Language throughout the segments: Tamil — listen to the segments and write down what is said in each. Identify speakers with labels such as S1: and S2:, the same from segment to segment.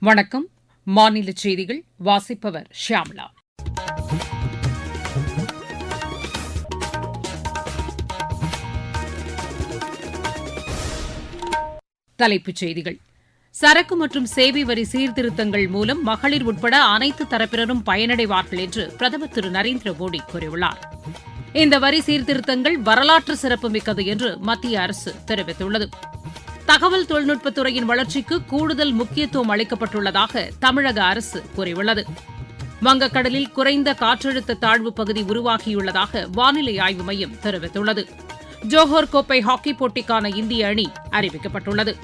S1: வணக்கம். மாநில செய்திகள் வாசிப்பவர் ஷியாம்லா. தலைப்புச் செய்திகள். சரக்கு மற்றும் சேவை வரி சீர்திருத்தங்கள் மூலம் மகளிர் உட்பட அனைத்து தரப்பினரும் பயனடைவார்கள் என்று பிரதமர் திரு நரேந்திர மோடி கூறியுள்ளார். இந்த வரி சீர்திருத்தங்கள் வரலாற்று சிறப்புமிக்கது என்று மத்திய அரசு தெரிவித்துள்ளது. தகவல் தொழில்நுட்பத்துறையின் வளர்ச்சிக்கு கூடுதல் முக்கியத்துவம் அளிக்கப்பட்டுள்ளதாக தமிழக அரசு கூறியுள்ளது. வங்கக்கடலில் குறைந்த காற்றழுத்த தாழ்வு பகுதி உருவாகியுள்ளதாக வானிலை ஆய்வு மையம் தெரிவித்துள்ளது. ஜோஹர் கோப்பை ஹாக்கி போட்டிக்கான இந்திய அணி அறிவிக்கப்பட்டுள்ளது.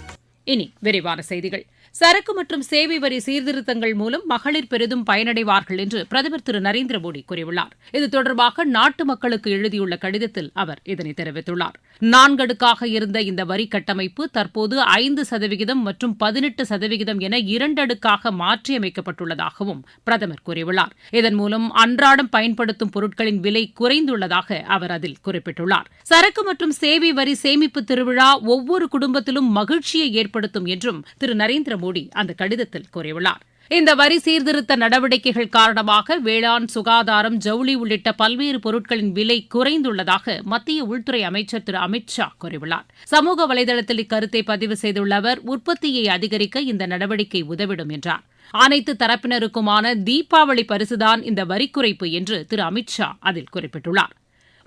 S1: இனி விரிவான செய்திகள். சரக்கு மற்றும் சேவை வரி சீர்திருத்தங்கள் மூலம் மகளிர் பெரிதும் பயனடைவார்கள் என்று பிரதமர் திரு நரேந்திர மோடி கூறியுள்ளார். இது தொடர்பாக நாட்டு மக்களுக்கு எழுதியுள்ள கடிதத்தில் அவர் இதனை தெரிவித்துள்ளார். 4 அடுக்காக இருந்த இந்த வரி கட்டமைப்பு தற்போது 5% மற்றும் 18% என 2 அடுக்காக மாற்றியமைக்கப்பட்டுள்ளதாகவும் பிரதமர் கூறியுள்ளார். இதன் மூலம் அன்றாடம் பயன்படுத்தும் பொருட்களின் விலை குறைந்துள்ளதாக அவர் அதில் குறிப்பிட்டுள்ளார். சரக்கு மற்றும் சேவை வரி சேமிப்பு திருவிழா ஒவ்வொரு குடும்பத்திலும் மகிழ்ச்சியை ஏற்படுத்தும் என்றும் திரு நரேந்திர மோடி அந்த கடிதத்தில் கூறியுள்ளார். இந்த வரி சீர்திருத்த நடவடிக்கைகள் காரணமாக வேளாண், சுகாதாரம், ஜவுளி உள்ளிட்ட பல்வேறு பொருட்களின் விலை குறைந்துள்ளதாக மத்திய உள்துறை அமைச்சர் திரு அமித் ஷா கூறியுள்ளார். சமூக வலைதளத்தில் இக்கருத்தை பதிவு செய்துள்ள அவர், உற்பத்தியை அதிகரிக்க இந்த நடவடிக்கை உதவிடும் என்றார். அனைத்து தரப்பினருக்குமான தீபாவளி பரிசுதான் இந்த வரி குறைப்பு என்று திரு அமித் ஷா அதில் குறிப்பிட்டுள்ளார்.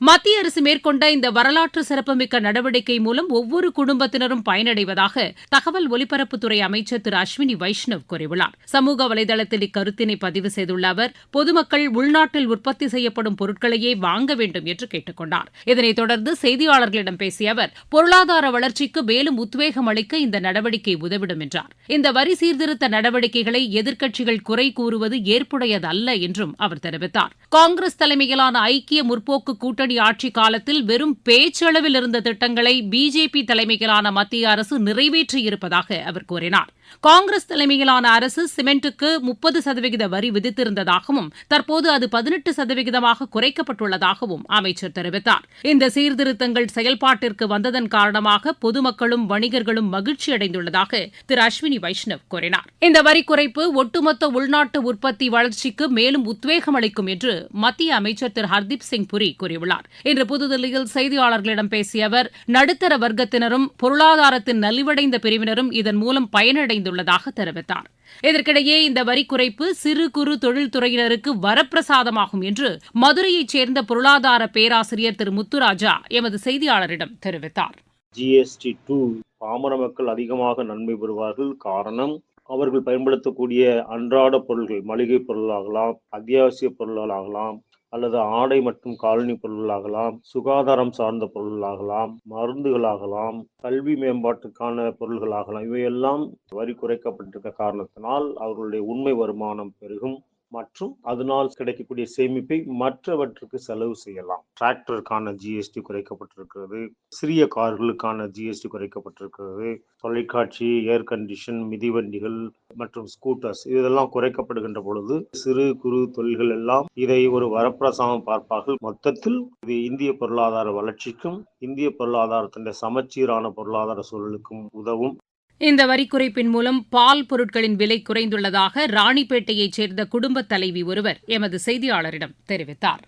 S1: மத்திய அரசு மேற்கொண்ட இந்த வரலாற்று சிறப்புமிக்க நடவடிக்கை மூலம் ஒவ்வொரு குடும்பத்தினரும் பயனடைவதாக தகவல் ஒலிபரப்புத்துறை அமைச்சர் திரு அஸ்வினி வைஷ்ணவ் கூறியுள்ளார். சமூக வலைதளத்தில் இக்கருத்தினை பதிவு செய்துள்ள அவர், பொதுமக்கள் உள்நாட்டில் உற்பத்தி செய்யப்படும் பொருட்களையே வாங்க வேண்டும் என்று கேட்டுக் கொண்டார். இதனைத் தொடர்ந்து செய்தியாளர்களிடம் பேசிய அவர், பொருளாதார வளர்ச்சிக்கு மேலும் உத்வேகம் அளிக்க இந்த நடவடிக்கை உதவிடும் என்றார். இந்த வரி சீர்திருத்த நடவடிக்கைகளை எதிர்க்கட்சிகள் குறை கூறுவது ஏற்புடையதல்ல என்றும் அவர் தெரிவித்தார். காங்கிரஸ் தலைமையிலான ஐக்கிய முற்போக்கு கூட்டணி ஆட்சி காலத்தில் வெறும் பேச்சளவில் இருந்த திட்டங்களை பிஜேபி தலைமையிலான மத்திய அரசு நிறைவேற்றியிருப்பதாக அவர் கூறினார். காங்கிரஸ் தலைமையிலான அரசு சிமெண்ட்டுக்கு 30% வரி விதித்திருந்ததாகவும் தற்போது அது 18% குறைக்கப்பட்டுள்ளதாகவும் அமைச்சர் தெரிவித்தார். இந்த சீர்திருத்தங்கள் செயல்பாட்டிற்கு வந்ததன் காரணமாக பொதுமக்களும் வணிகர்களும் மகிழ்ச்சி அடைந்துள்ளதாக திரு அஸ்வினி வைஷ்ணவ் கூறினார். இந்த வரி குறைப்பு ஒட்டுமொத்த உள்நாட்டு உற்பத்தி வளர்ச்சிக்கு மேலும் உத்வேகம் அளிக்கும் என்று மத்திய அமைச்சர் திரு ஹர்தீப் சிங் புரி கூறியுள்ளார். இன்று புதுதில்லியில் செய்தியாளர்களிடம் பேசிய அவர், நடுத்தர வர்க்கத்தினரும் பொருளாதாரத்தின் நலிவடைந்த பிரிவினரும் இதன் மூலம் பயனடைந்துள்ளதாக தெரிவித்தார். இதற்கிடையே இந்த வரி குறைப்பு சிறு குறு தொழில்துறையினருக்கு வரப்பிரசாதமாகும் என்று மதுரையைச் சேர்ந்த பொருளாதார பேராசிரியர் திரு முத்துராஜா எமது செய்தியாளரிடம் தெரிவித்தார்.
S2: GST2 பாமர மக்கள் அதிகமாக நன்மை பெறுவார்கள். காரணம், அவர்கள் பயன்படுத்தக்கூடிய அன்றாட பொருள்கள், மளிகை பொருளாகலாம், அத்தியாவசிய பொருள்களாகலாம், அல்லது ஆடை மற்றும் காலனி பொருள்களாகலாம், சுகாதாரம் சார்ந்த பொருள்களாகலாம், மருந்துகளாகலாம், கல்வி மேம்பாட்டுக்கான பொருள்களாகலாம், இவையெல்லாம் வரி குறைக்கப்பட்டிருக்க காரணத்தினால் அவர்களுடைய உண்மை வருமானம் பெருகும் மற்றும் அதனால் கிடைக்கக்கூடிய சேமிப்பை மற்றவற்றுக்கு செலவு செய்யலாம். டிராக்டருக்கான GST குறைக்கப்பட்டிருக்கிறது, சிறிய கார்களுக்கான GST குறைக்கப்பட்டிருக்கிறது, தொலைக்காட்சி, ஏர் கண்டிஷன், மிதிவண்டிகள் மற்றும் ஸ்கூட்டர்ஸ் இதெல்லாம் குறைக்கப்படுகின்ற பொழுது சிறு குறு தொழில்கள் எல்லாம் இதை ஒரு வரப்பிரசாதம் பார்ப்பார்கள். மொத்தத்தில் இது இந்திய பொருளாதார வளர்ச்சிக்கும் இந்திய பொருளாதாரத்தின் சமச்சீரான பொருளாதார சூழலுக்கும் உதவும்.
S1: இந்த வரி குறைப்பின் மூலம் பால் பொருட்களின் விலை குறைந்துள்ளதாக ராணிப்பேட்டையைச் சேர்ந்த குடும்பத் தலைவி ஒருவர் எமது செய்தியாளரிடம் தெரிவித்தார்.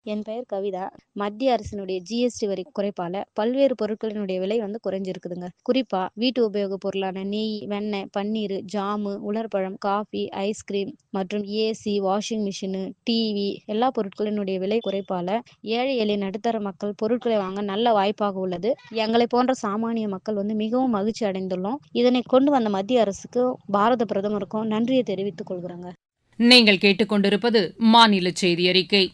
S3: என் பெயர் கவிதா. மத்திய அரசினுடைய GST வரி குறைப்பால பல்வேறு பொருட்களினுடைய விலை குறைஞ்சிருக்குதுங்க. குறிப்பா வீட்டு உபயோக பொருளான நெய், வெண்ணெய், பன்னீர், ஜாமு, உலர்பழம், காஃபி, ஐஸ்கிரீம் மற்றும் AC, வாஷிங் மிஷின், டிவி எல்லா பொருட்களினுடைய விலை குறைப்பால ஏழை எளிய நடுத்தர மக்கள் பொருட்களை வாங்க நல்ல வாய்ப்பாக உள்ளது. எங்களை போன்ற சாமானிய மக்கள் மிகவும் மகிழ்ச்சி அடைந்துள்ளோம். இதனை கொண்டு வந்த மத்திய அரசுக்கு பாரத பிரதமருக்கும் நன்றியை தெரிவித்துக் கொள்கிறோங்க.
S1: நீங்கள் கேட்டுக்கொண்டிருப்பது மாநில செய்தி அறிக்கை.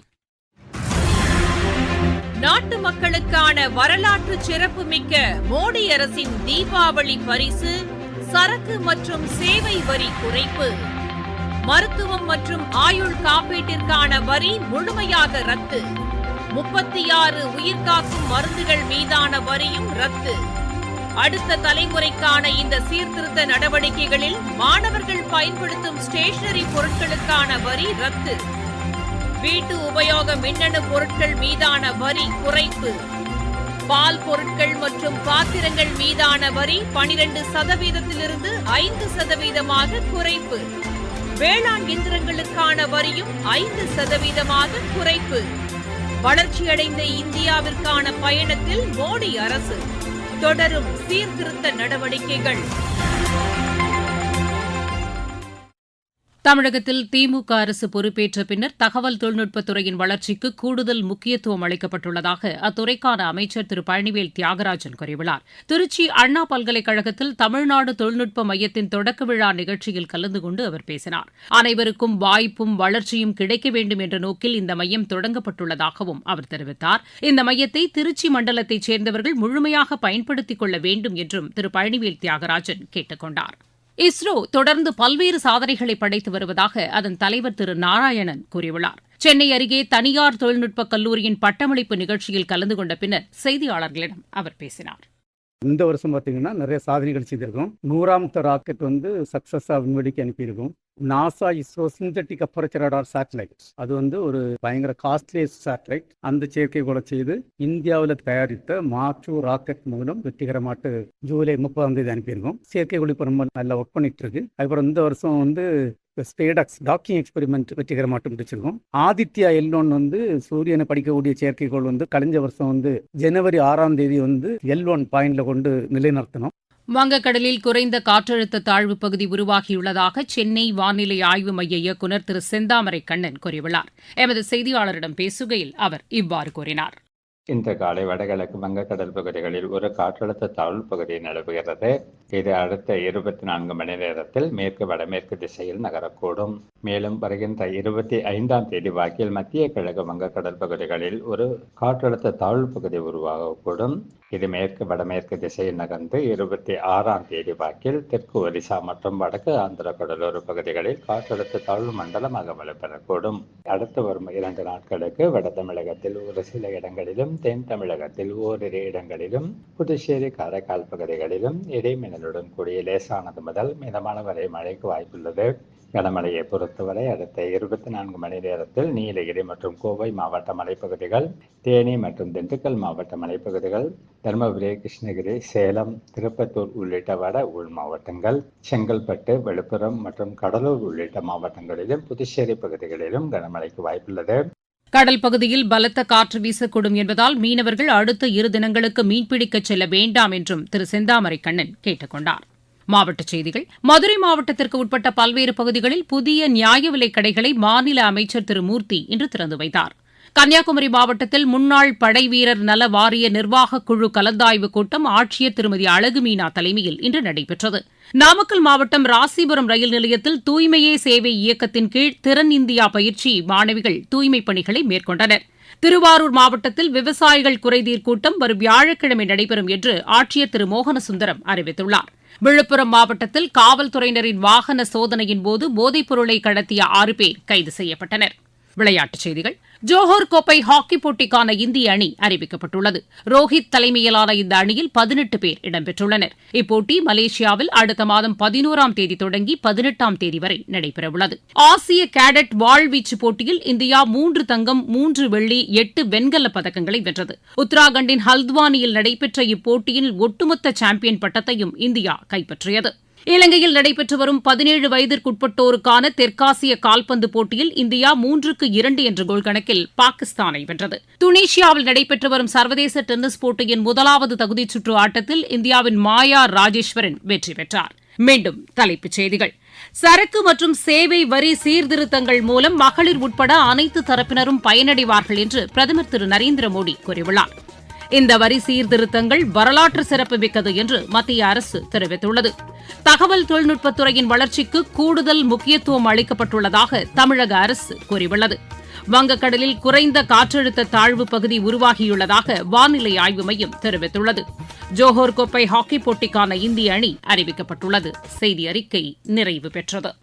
S4: நாட்டு மக்களுக்கான வரலாற்று சிறப்புமிக்க மோடி அரசின் தீபாவளி பரிசு சரக்கு மற்றும் சேவை வரி குறைப்பு. மருத்துவம் மற்றும் ஆயுள் காப்பீட்டிற்கான வரி முழுமையாக ரத்து. 36 உயிர்காக்கும் மருந்துகள் மீதான வரியும் ரத்து. அடுத்த தலைமுறைக்கான இந்த சீர்திருத்த நடவடிக்கைகளில் மாணவர்கள் பயன்படுத்தும் ஸ்டேஷனரி பொருட்களுக்கான வரி ரத்து. வீட்டு உபயோக மின்னணு பொருட்கள் மீதான வரி குறைப்பு. பால் பொருட்கள் மற்றும் பாத்திரங்கள் மீதான வரி 12%-இலிருந்து 5%-ஆக குறைப்பு. வேளாண் இயந்திரங்களுக்கான வரியும் 5%-ஆக குறைப்பு. வளர்ச்சியடைந்த இந்தியாவிற்கான பயணத்தில் மோடி அரசு. தொடரும் சீர்திருத்த நடவடிக்கைகள்.
S1: தமிழகத்தில் திமுக அரசு பொறுப்பேற்ற பின்னர் தகவல் தொழில்நுட்பத்துறையின் வளர்ச்சிக்கு கூடுதல் முக்கியத்துவம் அளிக்கப்பட்டுள்ளதாக அத்துறைக்கான அமைச்சர் திரு பழனிவேல் தியாகராஜன் கூறியுள்ளார். திருச்சி அண்ணா பல்கலைக்கழகத்தில் தமிழ்நாடு தொழில்நுட்ப மையத்தின் தொடக்க விழா நிகழ்ச்சியில் கலந்து கொண்டு அவர் பேசினார். அனைவருக்கும் வாய்ப்பும் வளர்ச்சியும் கிடைக்க வேண்டும் என்ற நோக்கில் இந்த மையம் தொடங்கப்பட்டுள்ளதாகவும் அவர் தெரிவித்தார். இந்த மையத்தை திருச்சி மண்டலத்தைச் சேர்ந்தவர்கள் முழுமையாக பயன்படுத்திக் கொள்ள வேண்டும் என்றும் திரு பழனிவேல் தியாகராஜன் கேட்டுக் கொண்டார். இஸ்ரோ தொடர்ந்து பல்வேறு சாதனைகளை படைத்து வருவதாக அதன் தலைவர் திரு நாராயணன் கூறியுள்ளார். சென்னை அருகே தனியார் தொழில்நுட்பக் கல்லூரியின் பட்டமளிப்பு நிகழ்ச்சியில் கலந்து கொண்ட பின்னர் செய்தியாளர்களிடம் அவர் பேசினார்.
S5: இந்த வருஷம் பார்த்தீங்கன்னா நிறைய சாதனைகள் செய்திருக்கோம். 100வது ராக்கெட் சக்ஸஸாக விண்வெளிக்கு அனுப்பியிருக்கோம். NASA ISRO synthetic aperture radar satellite அது ஒரு பயங்கர காஸ்ட்லி சேட்டலைட். அந்த செயற்கைக்கோளை செய்து இந்தியாவில் தயாரித்த மாற்று ராக்கெட் மூலம் வெற்றிகரமாட்டு ஜூலை 30 அனுப்பியிருக்கோம். செயற்கைக்கோள் இப்போ ரொம்ப நல்லா ஒர்க் பண்ணிட்டு இருக்கு. அதுக்கப்புறம் இந்த வருஷம் ஸ்பேடக்ஸ் டாக்கிங் எக்ஸ்பெரிமெண்ட் வெற்றிகரமாட்டு முடிச்சிருக்கோம். ஆதித்யா L1 சூரியனை படிக்கக்கூடிய செயற்கைக்கோள் கழிஞ்ச வருஷம் ஜனவரி 6 L1 பாயிண்ட்ல கொண்டு நிலைநிறுத்தணும்.
S1: வங்கக்கடலில் குறைந்த காற்றழுத்த தாழ்வு பகுதி உருவாகியுள்ளதாக சென்னை வானிலை ஆய்வு மைய இயக்குநர் திரு செந்தாமரை கண்ணன் கூறியுள்ளார். எமது செய்தியாளரிடம் பேசுகையில் அவர் இவ்வாறு கூறினார்.
S6: இன்று காலை வடகிழக்கு வங்கக்கடல் பகுதிகளில் ஒரு காற்றழுத்த தாழ்வு பகுதி நிலவுகிறது. இது அடுத்த 24 மணி நேரத்தில் மேற்கு வடமேற்கு திசையில் நகரக்கூடும். மேலும் வருகின்ற 25ஆம் தேதி வாக்கில் மத்திய கிழக்கு வங்கக்கடல் பகுதிகளில் ஒரு காற்றழுத்த தாழ்வு பகுதி உருவாகக்கூடும். இது மேற்கு வடமேற்கு திசையில் நகர்ந்து 26ஆம் தேதி வாக்கில் தெற்கு ஒரிசா மற்றும் வடக்கு ஆந்திர கடலோர பகுதிகளில் காற்றழுத்த தாழ்வு மண்டலமாக வலுப்பெறக்கூடும். அடுத்து வரும் 2 நாட்களுக்கு வட தமிழகத்தில் ஒரு சில இடங்களிலும், தென் தமிழகத்தில் ஓரிரு இடங்களிலும், புதுச்சேரி காரைக்கால் பகுதிகளிலும் இடைமின்னலுடன் கூடிய லேசானது முதல் மிதமான வரை மழைக்கு வாய்ப்புள்ளது. கனமழையை பொறுத்தவரை அடுத்த 24 மணி நேரத்தில் நீலகிரி மற்றும் கோவை மாவட்ட மலைப்பகுதிகள், தேனி மற்றும் திண்டுக்கல் மாவட்ட மலைப்பகுதிகள், தருமபுரி, கிருஷ்ணகிரி, சேலம், திருப்பத்தூர் உள்ளிட்ட வட உள் மாவட்டங்கள், செங்கல்பட்டு, விழுப்புரம் மற்றும் கடலூர் உள்ளிட்ட மாவட்டங்களிலும், புதுச்சேரி பகுதிகளிலும் கனமழைக்கு வாய்ப்புள்ளது.
S1: கடல் பகுதியில் பலத்த காற்று வீசக்கூடும் என்பதால் மீனவர்கள் அடுத்த 2 தினங்களுக்கு மீன்பிடிக்கச் செல்ல வேண்டாம் என்றும் திரு செந்தாமரை கண்ணன் கேட்டுக் கொண்டார். மாவட்டச் செய்திகள். மதுரை மாவட்டத்திற்கு உட்பட்ட பல்வேறு பகுதிகளில் புதிய நியாய விலைக் கடைகளை மாநில அமைச்சர் திரு மூர்த்தி இன்று திறந்து வைத்தார். கன்னியாகுமரி மாவட்டத்தில் முன்னாள் படைவீரர் நல வாரிய நிர்வாகக் குழு கலந்தாய்வுக் கூட்டம் ஆட்சியர் திருமதி அழகுமீனா தலைமையில் இன்று நடைபெற்றது. நாமக்கல் மாவட்டம் ராசிபுரம் ரயில் நிலையத்தில் தூய்மையே சேவை இயக்கத்தின் கீழ் திறன் இந்தியா பயிற்சி மாணவிகள் தூய்மைப் பணிகளை மேற்கொண்டனர். திருவாரூர் மாவட்டத்தில் விவசாயிகள் குறைதீர் கூட்டம் வரும் வியாழக்கிழமை நடைபெறும் என்று ஆட்சியர் திரு மோகனசுந்தரம் அறிவித்துள்ளார். விழுப்புரம் மாவட்டத்தில் காவல்துறையினரின் வாகன சோதனையின் போது போதைப் பொருளை கடத்திய 6 பேர் கைது செய்யப்பட்டனர். விளையாட்டுச் செய்திகள். ஜோஹர் கோப்பை ஹாக்கி போட்டிக்கான இந்திய அணி அறிவிக்கப்பட்டுள்ளது. ரோஹித் தலைமையிலான இந்த அணியில் 18 பேர் இடம்பெற்றுள்ளனர். இப்போட்டி மலேசியாவில் அடுத்த மாதம் 11ஆம் தேதி தொடங்கி 18ஆம் தேதி வரை நடைபெறவுள்ளது. ஆசிய கேடட் வாழ்வீச்சு போட்டியில் இந்தியா 3 தங்கம், 3 வெள்ளி, 8 வெண்கலப் பதக்கங்களை வென்றது. உத்தராகண்டின் ஹல்த்வானியில் நடைபெற்ற இப்போட்டியின் ஒட்டுமொத்த சாம்பியன் பட்டத்தையும் இந்தியா கைப்பற்றியது. இலங்கையில் நடைபெற்று வரும் 17 வயதிற்குட்பட்டோருக்கான தெற்காசிய கால்பந்து போட்டியில் இந்தியா 3-2 என்ற கோல் கணக்கில் பாகிஸ்தானை வென்றது. துனிஷியாவில் நடைபெற்று வரும் சர்வதேச டென்னிஸ் போட்டியின் 1வது தகுதிச் சுற்று ஆட்டத்தில் இந்தியாவின் மாயா ராஜேஸ்வரன் வெற்றி பெற்றார். மீண்டும் தலைப்புச் செய்திகள். சரக்கு மற்றும் சேவை வரி சீர்திருத்தங்கள் மூலம் மகளிர் உட்பட அனைத்து தரப்பினரும் பயனடைவார்கள் என்று பிரதமர் திரு நரேந்திர மோடி கூறியுள்ளார். இந்த வரி சீர்திருத்தங்கள் வரலாற்று சிறப்புமிக்கது என்று மத்திய அரசு தெரிவித்துள்ளது. தகவல் தொழில்நுட்பத்துறையின் வளர்ச்சிக்கு கூடுதல் முக்கியத்துவம் அளிக்கப்பட்டுள்ளதாக தமிழக அரசு கூறியுள்ளது. வங்கக்கடலில் குறைந்த காற்றழுத்த தாழ்வு பகுதி உருவாகியுள்ளதாக வானிலை ஆய்வு மையம் தெரிவித்துள்ளது. ஜோஹர் கோப்பை ஹாக்கி போட்டிக்கான இந்திய அணி அறிவிக்கப்பட்டுள்ளது. செய்தி அறிக்கை நிறைவு பெற்றது.